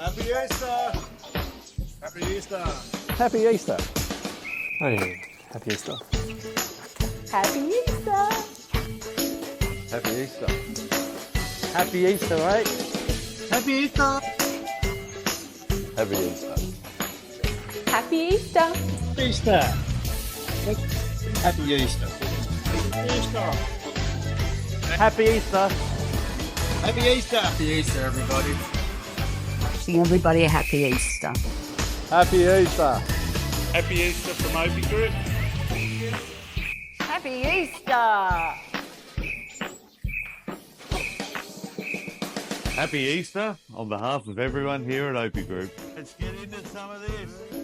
Happy Easter! Happy Easter! Happy Easter. Hey, happy Easter. Happy Easter! Happy Easter. Happy Easter, right? Happy Easter! Happy Easter. Happy Easter! Easter! Happy Easter! Easter! Happy Easter. Happy Easter! Happy Easter, everybody! Wishing everybody a happy Easter. Happy Easter. Happy Easter from OPIE Group! Happy Easter! Happy Easter on behalf of everyone here at OPIE Group. Let's get into some of this.